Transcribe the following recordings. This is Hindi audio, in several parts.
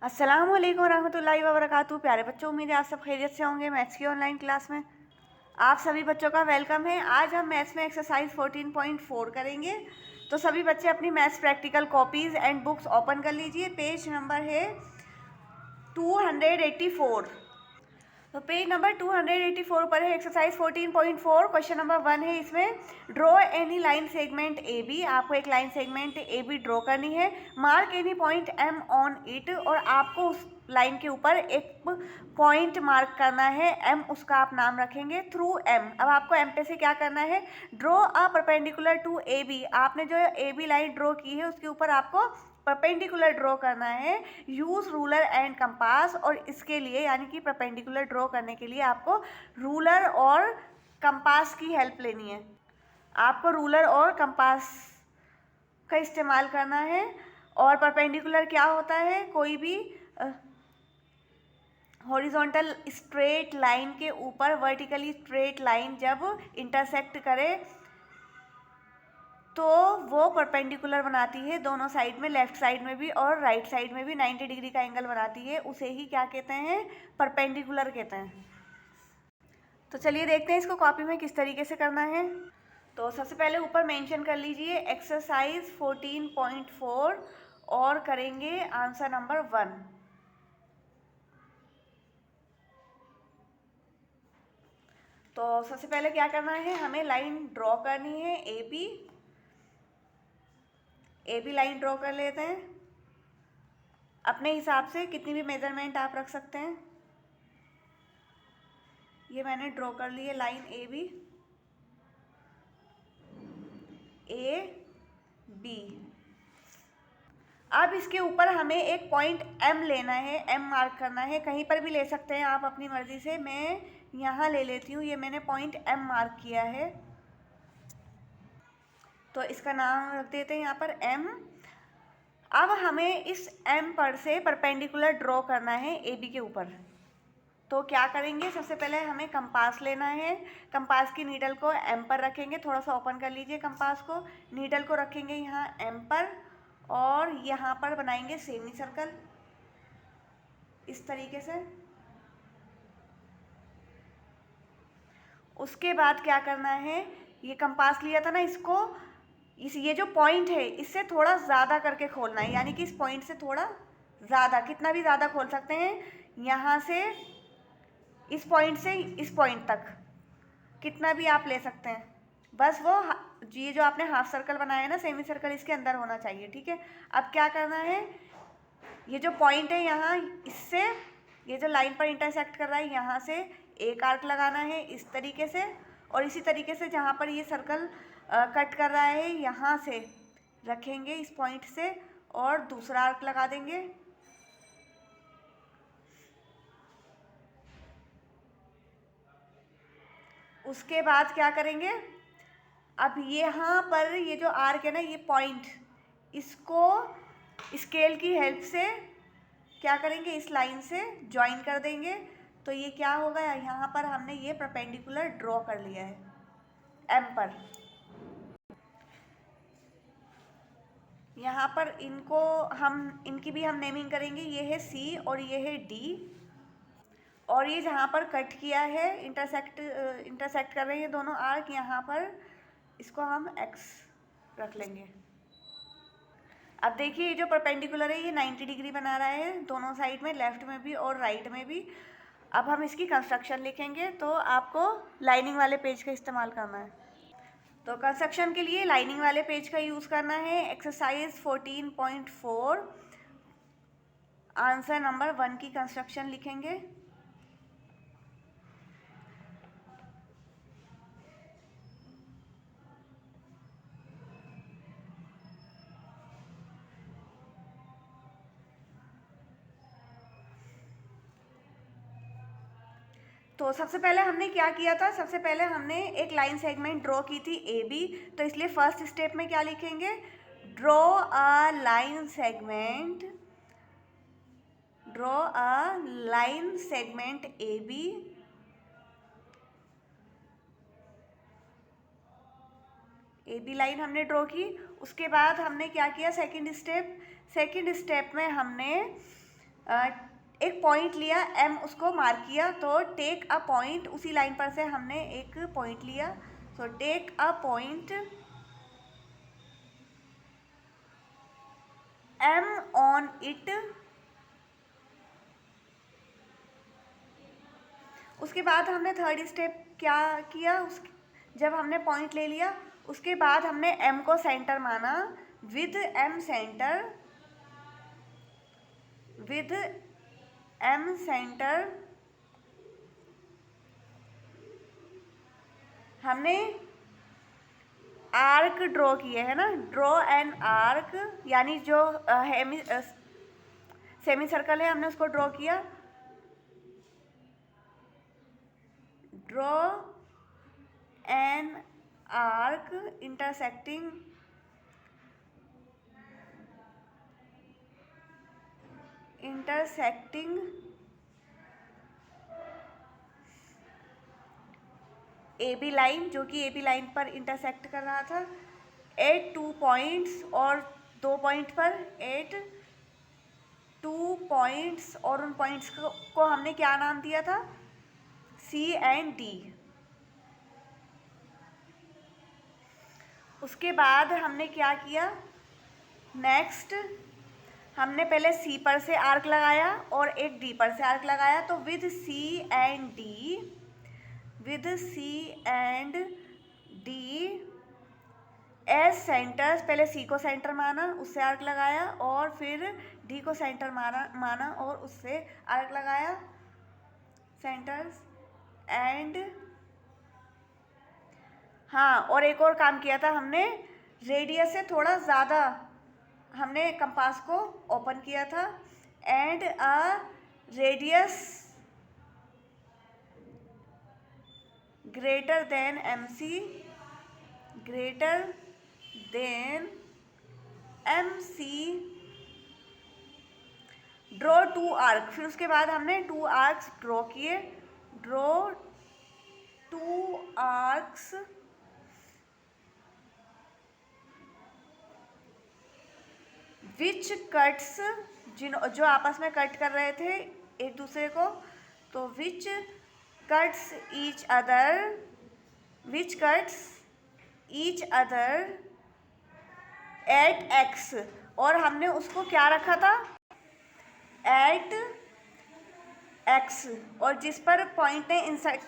अस्सलाम वालेकुम रहमतुल्लाहि व बरकातहू। प्यारे बच्चों, उम्मीद है आप सब खैरियत से होंगे। मैथ्स की ऑनलाइन क्लास में आप सभी बच्चों का वेलकम है। आज हम मैथ्स में एक्सरसाइज 14.4 करेंगे। तो सभी बच्चे अपनी maths practical copies and books open कर लीजिए। पेज नंबर है 284। तो पेज नंबर 284 पर है एक्सरसाइज 14.4। क्वेश्चन नंबर 1 है इसमें, draw any line segment A B. आपको एक line segment A B draw करनी है। Mark any point M on it, और आपको उस लाइन के ऊपर एक पॉइंट मार्क करना है एम, उसका आप नाम रखेंगे थ्रू एम। अब आपको एम पे से क्या करना है, draw a perpendicular to A B. आपने जो ए बी लाइन ड्रॉ की है उसके ऊपर आपको परपेंडिकुलर ड्रॉ करना है। यूज़ रूलर एंड कंपास, और इसके लिए यानी कि परपेंडिकुलर ड्रॉ करने के लिए आपको रूलर और कंपास की हेल्प लेनी है। आपको रूलर और कंपास का इस्तेमाल करना है। और परपेंडिकुलर क्या होता है, कोई भी हॉरिजॉन्टल स्ट्रेट लाइन के ऊपर वर्टिकली स्ट्रेट लाइन जब इंटरसेक्ट करे तो वो परपेंडिकुलर बनाती है दोनों साइड में, लेफ्ट साइड में भी और राइट साइड में भी 90 डिग्री का एंगल बनाती है। उसे ही क्या कहते हैं, परपेंडिकुलर कहते हैं। तो चलिए देखते हैं इसको कॉपी में किस तरीके से करना है। तो सबसे पहले ऊपर मेंशन कर लीजिए एक्सरसाइज 14.4 और करेंगे आंसर नंबर 1। तो सबसे पहले क्या करना है, हमें लाइन ड्रॉ करनी है ए बी लाइन ड्रॉ कर लेते हैं। अपने हिसाब से कितनी भी मेजरमेंट आप रख सकते हैं। ये मैंने ड्रॉ कर ली है लाइन ए बी। अब इसके ऊपर हमें एक पॉइंट एम लेना है, एम मार्क करना है। कहीं पर भी ले सकते हैं आप अपनी मर्जी से। मैं यहाँ ले लेती हूँ, ये मैंने पॉइंट एम मार्क किया है। तो इसका नाम रख देते हैं यहाँ पर एम। अब हमें इस एम पर से परपेंडिकुलर ड्रॉ करना है ए बी के ऊपर। तो क्या करेंगे, सबसे पहले हमें कंपास लेना है। कंपास की नीडल को एम पर रखेंगे। थोड़ा सा ओपन कर लीजिए कंपास को। नीडल को रखेंगे यहाँ एम पर, और यहाँ पर बनाएंगे सेमी सर्कल इस तरीके से। उसके बाद क्या करना है, ये कंपास लिया था ना, इसको ये जो पॉइंट है इससे थोड़ा ज़्यादा करके खोलना है। यानी कि इस पॉइंट से थोड़ा ज़्यादा, कितना भी ज़्यादा खोल सकते हैं। यहाँ से इस पॉइंट से इस पॉइंट तक कितना भी आप ले सकते हैं। बस वो ये जो आपने हाफ सर्कल बनाया है ना, सेमी सर्कल, इसके अंदर होना चाहिए। ठीक है। अब क्या करना है, ये जो पॉइंट है यहाँ, इससे ये जो लाइन पर इंटरसेक्ट कर रहा है यहाँ से एक आर्क लगाना है इस तरीके से। और इसी तरीके से जहाँ पर ये सर्कल कट कर रहा है यहाँ से रखेंगे इस पॉइंट से, और दूसरा आर्क लगा देंगे। उसके बाद क्या करेंगे, अब यहाँ पर ये जो आर्क है ना, ये पॉइंट, इसको स्केल की हेल्प से क्या करेंगे, इस लाइन से ज्वाइन कर देंगे। तो ये क्या होगा, यहाँ पर हमने ये परपेंडिकुलर ड्रॉ कर लिया है एम पर। यहाँ पर इनको इनकी भी हम नेमिंग करेंगे। ये है सी और ये है डी। और ये जहाँ पर कट किया है, इंटरसेक्ट कर रहे हैं दोनों आर्क, यहाँ पर इसको हम एक्स रख लेंगे। अब देखिए ये जो परपेंडिकुलर है ये 90 डिग्री बना रहा है दोनों साइड में, लेफ्ट में भी और राइट में भी। अब हम इसकी कंस्ट्रक्शन लिखेंगे। तो आपको लाइनिंग वाले पेज का इस्तेमाल करना है। तो कंस्ट्रक्शन के लिए लाइनिंग वाले पेज का यूज़ करना है। एक्सरसाइज 14.4 आंसर नंबर 1 की कंस्ट्रक्शन लिखेंगे। तो सबसे पहले हमने क्या किया था, सबसे पहले हमने एक लाइन सेगमेंट ड्रॉ की थी ए बी। तो इसलिए फर्स्ट स्टेप में क्या लिखेंगे, draw a line segment, draw a line segment A B. A B line हमने ड्रॉ की। उसके बाद हमने क्या किया, सेकंड स्टेप में हमने एक पॉइंट लिया एम, उसको मार्क किया, तो टेक अ पॉइंट, उसी लाइन पर से हमने एक पॉइंट लिया, तो take a point M on it. उसके बाद हमने थर्ड स्टेप क्या किया, जब हमने पॉइंट ले लिया उसके बाद हमने एम को सेंटर माना, with M center, with M center हमने आर्क ड्रॉ किए है ना, ड्रॉ एन आर्क, यानी जो सेमी सर्कल है हमने उसको ड्रॉ किया, draw an arc intersecting A B line, जो कि ए बी लाइन पर इंटरसेक्ट कर रहा था, एट 2 पॉइंट्स, और 2 पॉइंट पर, एट 2 पॉइंट्स, और उन पॉइंट्स को हमने क्या नाम दिया था, सी एंड डी। उसके बाद हमने क्या किया, नेक्स्ट हमने पहले सी पर से आर्क लगाया और एक डी पर से आर्क लगाया, तो with C and D, with C and D as centers, पहले सी को सेंटर माना, उससे आर्क लगाया, और फिर डी को सेंटर माना और उससे आर्क लगाया, सेंटर्स एंड, हाँ, और एक और काम किया था हमने, रेडियस से थोड़ा ज़्यादा हमने कंपास को ओपन किया था, and a radius greater then MC, greater than MC, draw 2 arc, फिर उसके बाद हमने 2 आर्क्स ड्रॉ किए, ड्रॉ 2 आर्क्स विच कट्स, जो आपस में कट कर रहे थे एक दूसरे को, तो विच cuts each other, which cuts each other at x, और हमने उसको क्या रखा था, एट एक्स, और जिस पर पॉइंट ने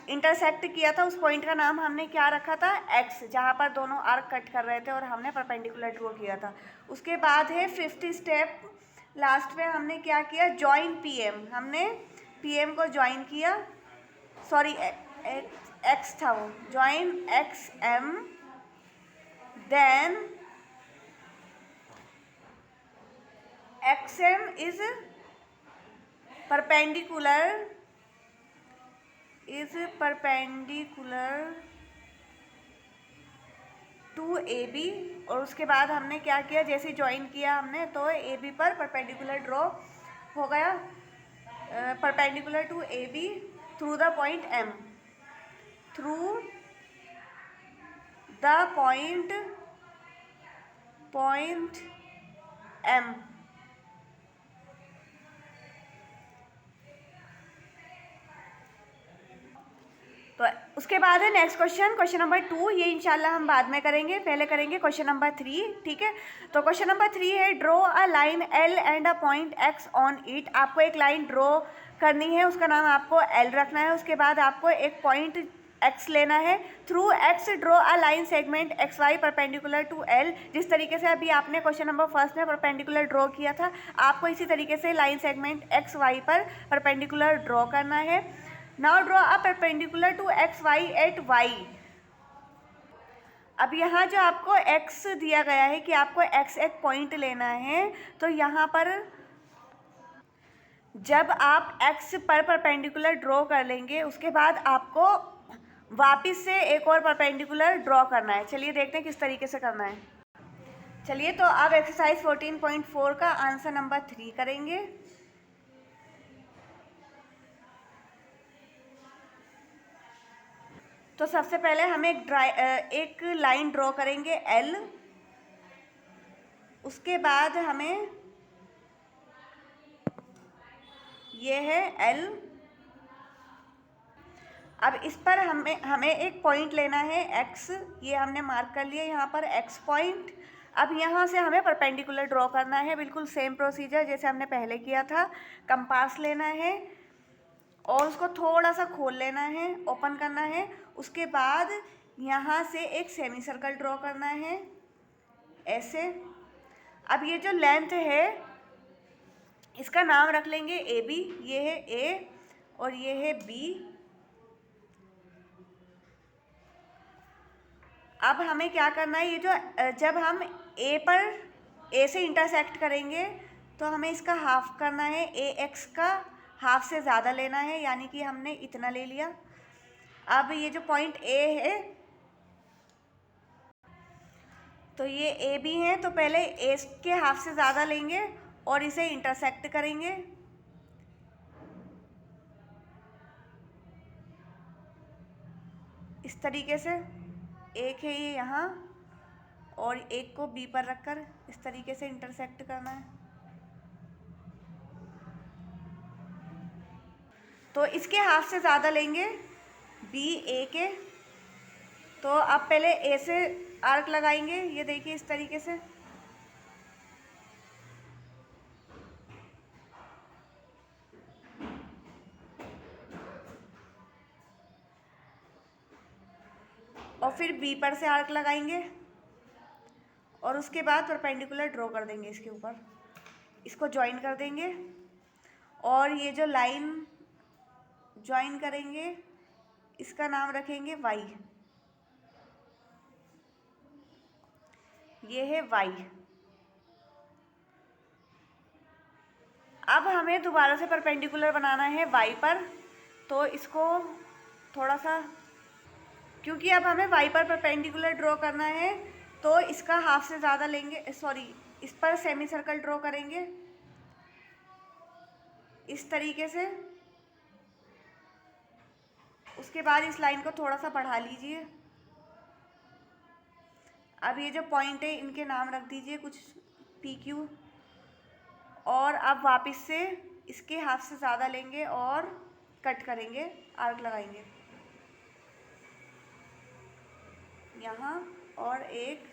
इंटरसेक्ट किया था उस पॉइंट का नाम हमने क्या रखा था, एक्स, जहाँ पर दोनों आर्क कट कर रहे थे और हमने परपेंडिकुलर ड्रॉ किया था। उसके बाद है 5th स्टेप, लास्ट में हमने क्या किया, जॉइन PM, हमने PM को ज्वाइन किया, सॉरी एक्स था वो, join XM, then XM is perpendicular to AB, और उसके बाद हमने क्या किया, जैसे ज्वाइन किया हमने तो AB पर परपेंडिकुलर ड्रॉ हो गया, perpendicular to AB through the point M, through the point M। तो उसके बाद है नेक्स्ट क्वेश्चन नंबर 2, ये इंशाल्लाह हम बाद में करेंगे, पहले करेंगे क्वेश्चन नंबर 3, ठीक है। तो क्वेश्चन नंबर 3 है, draw a line L and a point X on it. आपको एक लाइन ड्रॉ करनी है, उसका नाम आपको L रखना है, उसके बाद आपको एक पॉइंट X लेना है, through X draw a line segment XY perpendicular to L। जिस तरीके से अभी आपने क्वेश्चन नंबर 1 में परपेंडिकुलर ड्रॉ किया था, आपको इसी तरीके से लाइन सेगमेंट XY पर परपेंडिकुलर ड्रॉ करना है। Now draw a perpendicular to XY at Y। अब यहाँ जो आपको X दिया गया है कि आपको X एक पॉइंट लेना है, तो यहाँ पर जब आप X पर परपेंडिकुलर ड्रॉ कर लेंगे उसके बाद आपको वापस से एक और परपेंडिकुलर ड्रॉ करना है। चलिए देखते हैं किस तरीके से करना है। चलिए, तो अब एक्सरसाइज 14.4 का आंसर नंबर 3 करेंगे। तो सबसे पहले हम एक लाइन ड्रॉ करेंगे L, उसके बाद हमें ये है L। अब इस पर हमें एक पॉइंट लेना है X, ये हमने मार्क कर लिया यहाँ पर X पॉइंट। अब यहाँ से हमें परपेंडिकुलर ड्रॉ करना है, बिल्कुल सेम प्रोसीजर जैसे हमने पहले किया था। कंपास लेना है और उसको थोड़ा सा खोल लेना है, ओपन करना है। उसके बाद यहाँ से एक सेमी सर्कल ड्रॉ करना है ऐसे। अब ये जो लेंथ है इसका नाम रख लेंगे AB, ये है A और ये है B। अब हमें क्या करना है, ये जो जब हम A से इंटरसेक्ट करेंगे तो हमें इसका हाफ करना है, AX का हाफ से ज़्यादा लेना है, यानी कि हमने इतना ले लिया। अब ये जो पॉइंट A है तो ये AB है, तो पहले A के हाफ से ज़्यादा लेंगे और इसे इंटरसेक्ट करेंगे। इस तरीके से एक है ये यहाँ और एक को B पर रखकर इस तरीके से इंटरसेक्ट करना है। तो इसके हाफ से ज़्यादा लेंगे B A के। तो अब पहले A से आर्क लगाएंगे, ये देखिए इस तरीके से। और फिर B पर से आर्क लगाएंगे और उसके बाद परपेंडिकुलर ड्रॉ कर देंगे इसके ऊपर, इसको ज्वाइन कर देंगे और ये जो लाइन ज्वाइन करेंगे इसका नाम रखेंगे Y। ये है Y। अब हमें दोबारा से परपेंडिकुलर बनाना है Y पर, तो इसको थोड़ा सा, क्योंकि अब हमें Y पर परपेंडिकुलर ड्रॉ करना है तो इसका हाफ से ज़्यादा लेंगे, सॉरी इस पर सेमी सर्कल ड्रॉ करेंगे इस तरीके से। उसके बाद इस लाइन को थोड़ा सा बढ़ा लीजिए। अब ये जो पॉइंट है इनके नाम रख दीजिए कुछ PQ, और अब वापस से इसके हाफ से ज़्यादा लेंगे और कट करेंगे, आर्क लगाएंगे यहाँ और एक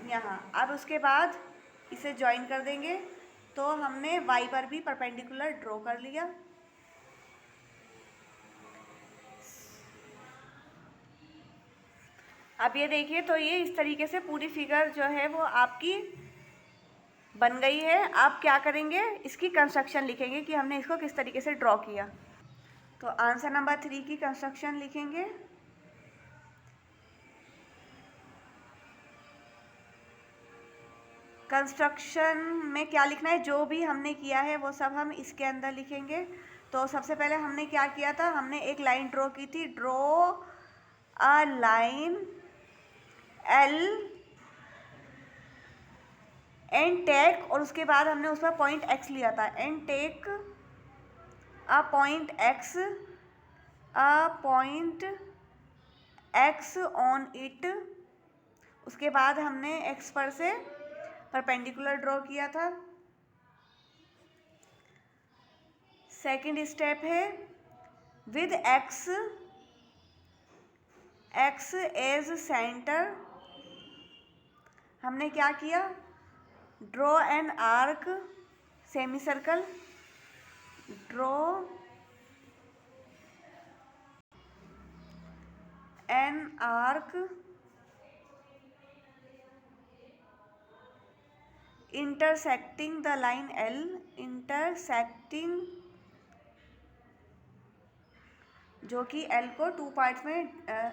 यहाँ। अब उसके बाद इसे ज्वाइन कर देंगे, तो हमने Y पर भी परपेंडिकुलर ड्रॉ कर लिया। अब ये देखिए, तो ये इस तरीके से पूरी फिगर जो है वो आपकी बन गई है। आप क्या करेंगे, इसकी कंस्ट्रक्शन लिखेंगे कि हमने इसको किस तरीके से ड्रॉ किया। तो आंसर नंबर 3 की कंस्ट्रक्शन लिखेंगे। कंस्ट्रक्शन में क्या लिखना है, जो भी हमने किया है वो सब हम इसके अंदर लिखेंगे। तो सबसे पहले हमने क्या किया था, हमने एक लाइन ड्रॉ की थी, draw a line L and take, और उसके बाद हमने उस पर पॉइंट X लिया था, and take a point X on it. उसके बाद हमने X पर से परपेंडिकुलर ड्रॉ किया था। सेकंड स्टेप है विद X एज सेंटर, हमने क्या किया, draw an arc semi circle, draw an arc intersecting the line L, intersecting, जो कि L को 2 पार्ट्स में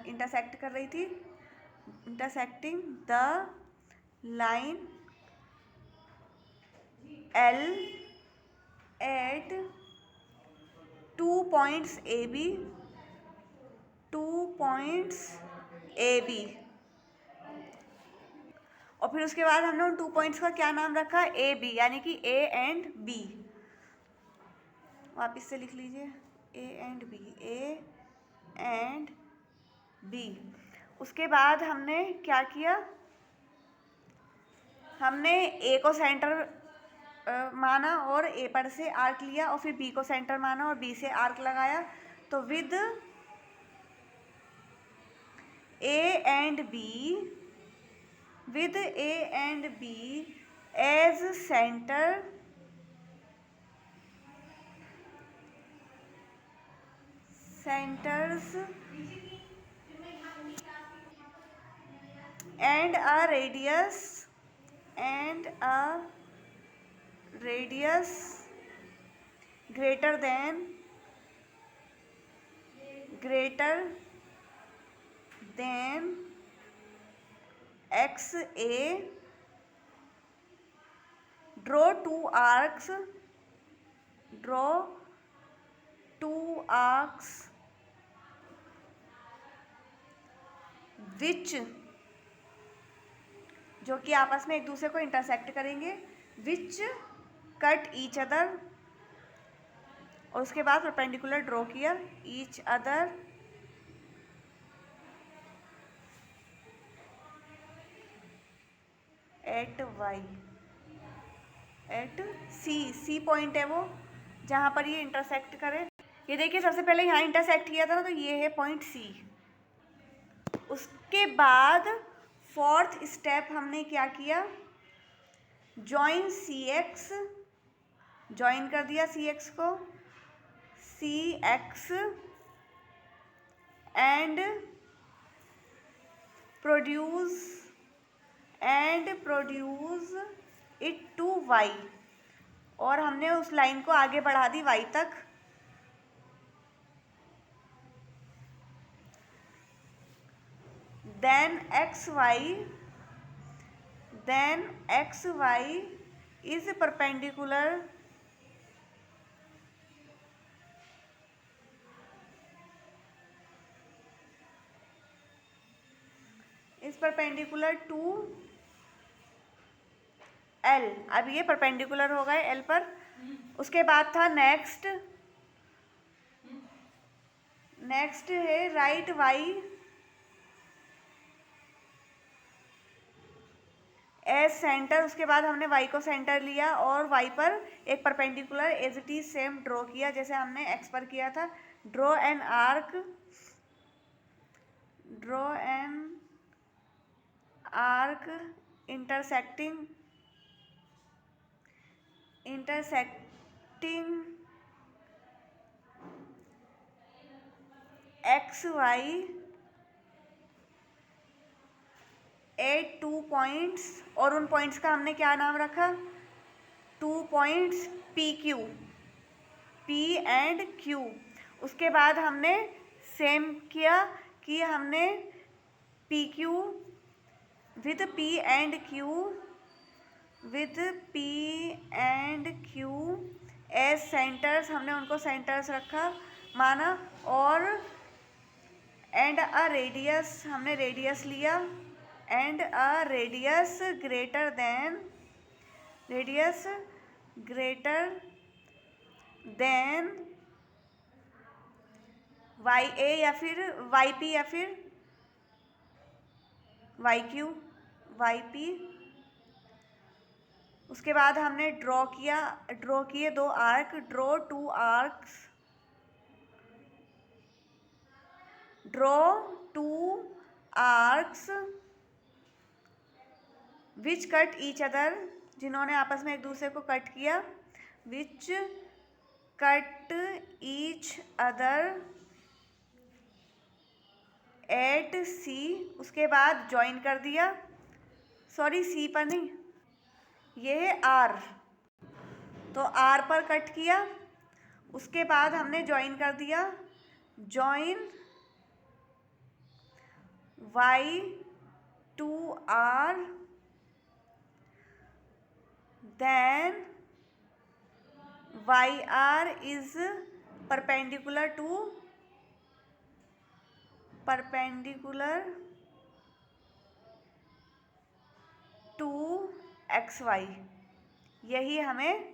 इंटरसेक्ट कर रही थी, intersecting the line L at 2 points AB, 2 points AB। और फिर उसके बाद हमने उन 2 पॉइंट्स का क्या नाम रखा, AB, यानी कि A एंड B। वापस से लिख लीजिए, A and B, A and B। उसके बाद हमने क्या किया, हमने A को सेंटर माना और ए पर से आर्क लिया और फिर बी को सेंटर माना और बी से आर्क लगाया, तो with A and B as center centers and a radius greater than XA, draw two arcs which, जो कि आपस में एक दूसरे को इंटरसेक्ट करेंगे, which cut each other, और उसके बाद परपेंडिकुलर ड्रॉ किया each other at C point है वो जहाँ पर ये इंटरसेक्ट करे। ये देखिए सबसे पहले यहाँ इंटरसेक्ट किया था ना, तो ये है पॉइंट C। उसके बाद फोर्थ स्टेप हमने क्या किया, जॉइन CX, जॉइन कर दिया CX को, CX and produce it to Y, और हमने उस लाइन को आगे बढ़ा दी Y तक। then XY is perpendicular to L। अब ये परपेंडिकुलर हो गए L पर। उसके बाद था नेक्स्ट है राइट Y एज सेंटर। उसके बाद हमने Y को सेंटर लिया और Y पर एक perpendicular as it is same draw किया जैसे हमने X पर किया था। Draw an arc intersecting XY at 2 points, और उन पॉइंट्स का हमने क्या नाम रखा, 2 points PQ, P and Q। उसके बाद हमने सेम किया कि हमने PQ with P and Q as centers, हमने उनको सेंटर्स रखा माना, और एंड अ रेडियस, हमने रेडियस लिया, and a radius greater then YA या फिर YP या फिर YP। उसके बाद हमने ड्रॉ किए 2 arc, draw 2 arcs which cut each other, जिन्होंने आपस में एक दूसरे को कट किया, which cut each other at C। उसके बाद ज्वाइन कर दिया, सॉरी C पर नहीं, ये है R, तो R पर कट किया। उसके बाद हमने ज्वाइन कर दिया, join Y to R, then YR is perpendicular to XY। यही हमें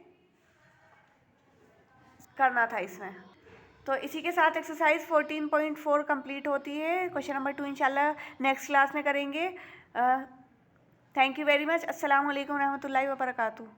करना था इसमें। तो इसी के साथ एक्सरसाइज 14.4 कंप्लीट होती है। क्वेश्चन नंबर 2 इंशाल्लाह नेक्स्ट क्लास में करेंगे। Thank you very much. अस्सलाम वालेकुम रहमतुल्लाहि व बरकातुहू।